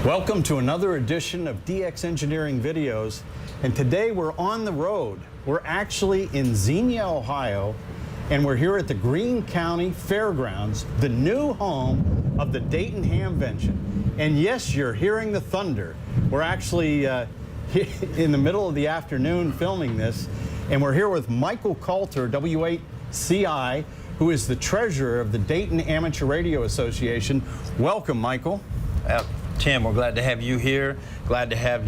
Welcome to another edition of DX Engineering Videos, and today we're on the road. We're actually in Xenia, Ohio, and we're here at the Greene County Fairgrounds, the new home of the Dayton Hamvention. And yes, you're hearing the thunder. We're actually in the middle of the afternoon filming this, and we're here with Michael Coulter, W8CI, who is the treasurer of the Dayton Amateur Radio Association. Welcome, Michael. Tim, we're glad to have you here. Glad to have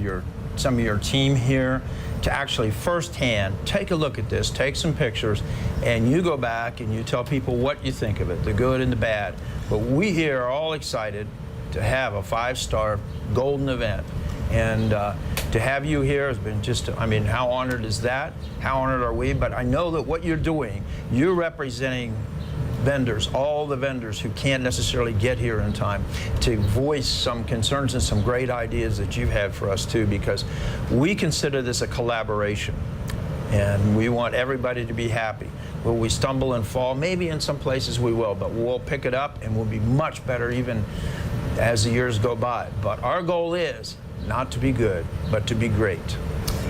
some of your team here to actually firsthand take a look at this, take some pictures, and you go back and you tell people what you think of it, the good and the bad. But we here are all excited to have a 5-star golden event. And to have you here has been just, I mean, how honored is that? How honored are we? But I know that what you're doing, you're representing vendors, all the vendors who can't necessarily get here in time, to voice some concerns and some great ideas that you've had for us too, because we consider this a collaboration and we want everybody to be happy. Will we stumble and fall? Maybe in some places we will, but we'll pick it up and we'll be much better even as the years go by. But our goal is not to be good, but to be great.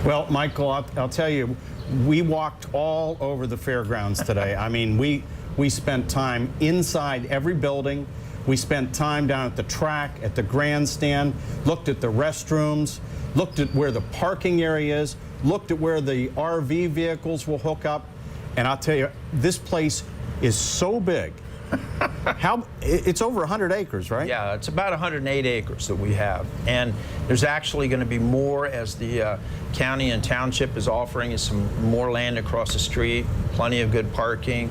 Well, Michael, I'll tell you, we walked all over the fairgrounds today. I mean, we spent time inside every building. We spent time down at the track, at the grandstand, looked at the restrooms, looked at where the parking area is, looked at where the RV vehicles will hook up. And I'll tell you, this place is so big. It's over 100 acres, right? Yeah, it's about 108 acres that we have. And there's actually going to be more as the county and township is offering us some more land across the street, plenty of good parking.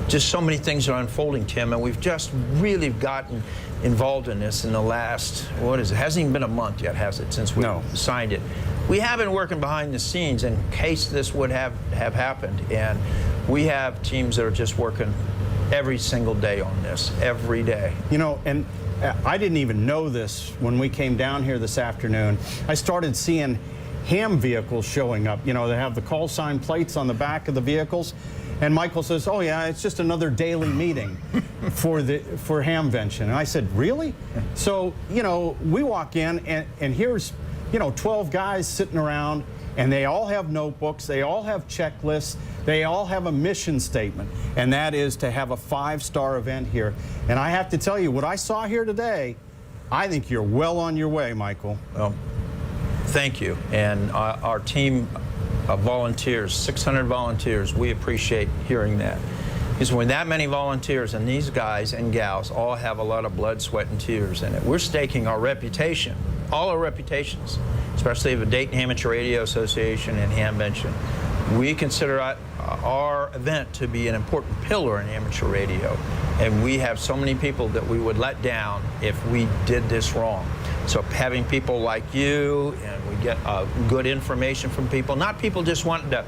Just so many things are unfolding, Tim, and we've just really gotten involved in this in the last, what is it? Hasn't even been a month yet, has it, since we signed it. We have been working behind the scenes in case this would have happened, and we have teams that are just working every single day on this, every day. You know, and I didn't even know this when we came down here this afternoon. I started seeing ham vehicles showing up. You know, they have the call sign plates on the back of the vehicles. And Michael says, oh yeah, it's just another daily meeting for Hamvention. And I said, really? So, you know, we walk in and here's, you know, 12 guys sitting around, and they all have notebooks, they all have checklists, they all have a mission statement, and that is to have a 5-star event here. And I have to tell you, what I saw here today, I think you're well on your way, Michael. Well, thank you. And our team of volunteers, 600 volunteers, we appreciate hearing that. Because when that many volunteers, and these guys and gals all have a lot of blood, sweat, and tears in it, we're staking our reputation, all our reputations, especially the Dayton Amateur Radio Association and Hamvention. We consider our event to be an important pillar in amateur radio, and we have so many people that we would let down if we did this wrong. So having people like you, and we get good information from people, not people just wanting to,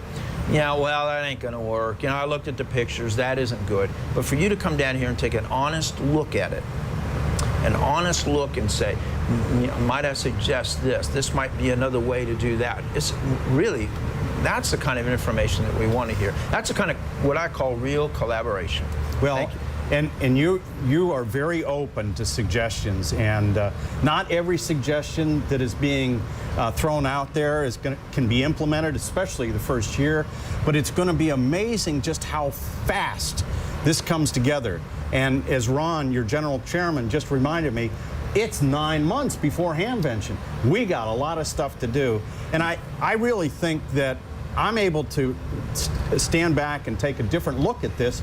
yeah, well, that ain't gonna work. You know, I looked at the pictures, that isn't good. But for you to come down here and take an honest look at it, an honest look and say, might I suggest this? This might be another way to do that. It's really, that's the kind of information that we want to hear. That's the kind of what I call real collaboration. Well, thank you. And you are very open to suggestions, and not every suggestion that is being thrown out there can be implemented, especially the first year. But it's going to be amazing just how fast this comes together. And as Ron, your general chairman, just reminded me, it's 9 months before Hamvention. We got a lot of stuff to do, and I really think that I'm able to stand back and take a different look at this.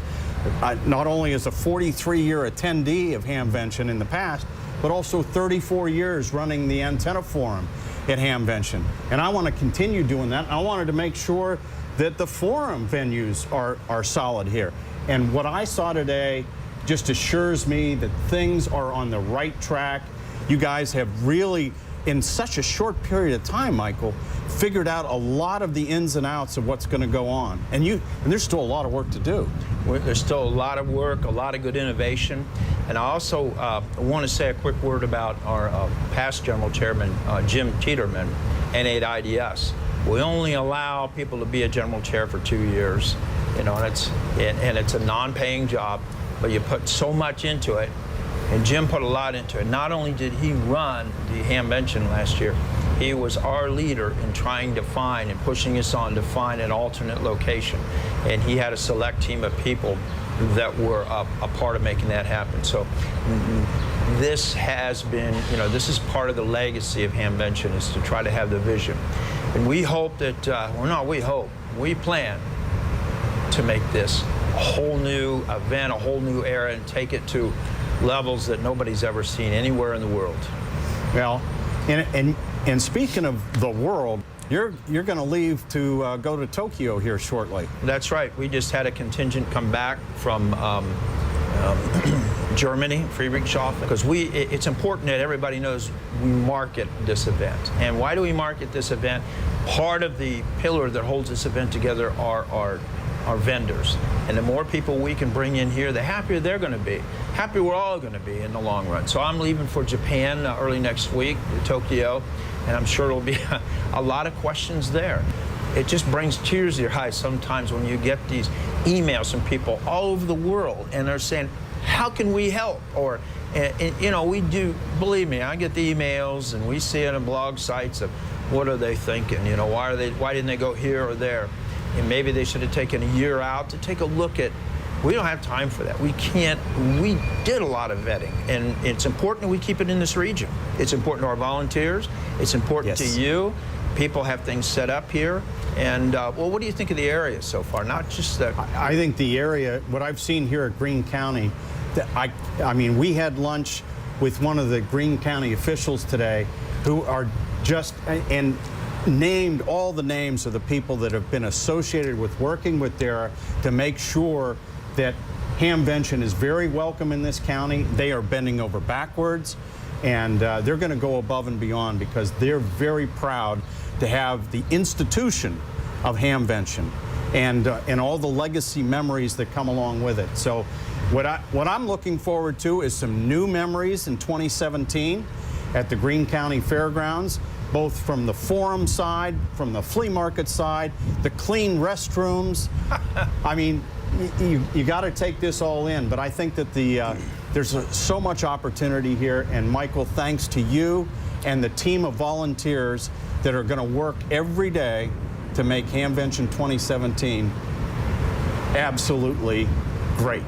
Not only as a 43-year attendee of Hamvention in the past, but also 34 years running the antenna forum at Hamvention. And I want to continue doing that. I wanted to make sure that the forum venues are solid here. And what I saw today just assures me that things are on the right track. You guys have really, in such a short period of time, Michael, figured out a lot of the ins and outs of what's going to go on. And there's still a lot of work to do. There's still a lot of work, a lot of good innovation. And I also want to say a quick word about our past General Chairman, Jim Tieterman, N8IDS. We only allow people to be a General Chair for 2 years, you know, and it's a non-paying job, but you put so much into it. And Jim put a lot into it. Not only did he run the Hamvention last year, he was our leader in trying to find and pushing us on to find an alternate location. And he had a select team of people that were a part of making that happen. So this has been, this is part of the legacy of Hamvention, is to try to have the vision. And we hope that, we plan to make this a whole new event, a whole new era, and take it to levels that nobody's ever seen anywhere in the world. Well, and speaking of the world, you're going to leave to go to Tokyo here shortly. That's right. We just had a contingent come back from Germany, Friedrichshafen, because it's important that everybody knows we market this event. And why do we market this event? Part of the pillar that holds this event together are our vendors. And the more people we can bring in here, the happier they're going to be. Happier we're all going to be in the long run. So I'm leaving for Japan early next week, Tokyo, and I'm sure there'll be a lot of questions there. It just brings tears to your eyes sometimes when you get these emails from people all over the world, and they're saying, how can we help? Or, we do, believe me, I get the emails, and we see it on blog sites of what are they thinking? Why didn't they go here or there? And maybe they should have taken a year out to take a look at. We don't have time for that. We can't. We did a lot of vetting, and it's important that we keep it in this region. It's important to our volunteers. It's important to you. People have things set up here. And, well, what do you think of the area so far? Not just the... I think the area, what I've seen here at Greene County, I mean, we had lunch with one of the Greene County officials today who are just, and named all the names of the people that have been associated with working with DARA to make sure that Hamvention is very welcome in this county. They are bending over backwards, and they're going to go above and beyond because they're very proud to have the institution of Hamvention and all the legacy memories that come along with it. So what I'm looking forward to is some new memories in 2017 at the Greene County Fairgrounds, both from the forum side, from the flea market side, the clean restrooms. I mean, you got to take this all in, but I think that there's so much opportunity here, and Michael, thanks to you and the team of volunteers that are going to work every day to make Hamvention 2017 absolutely great.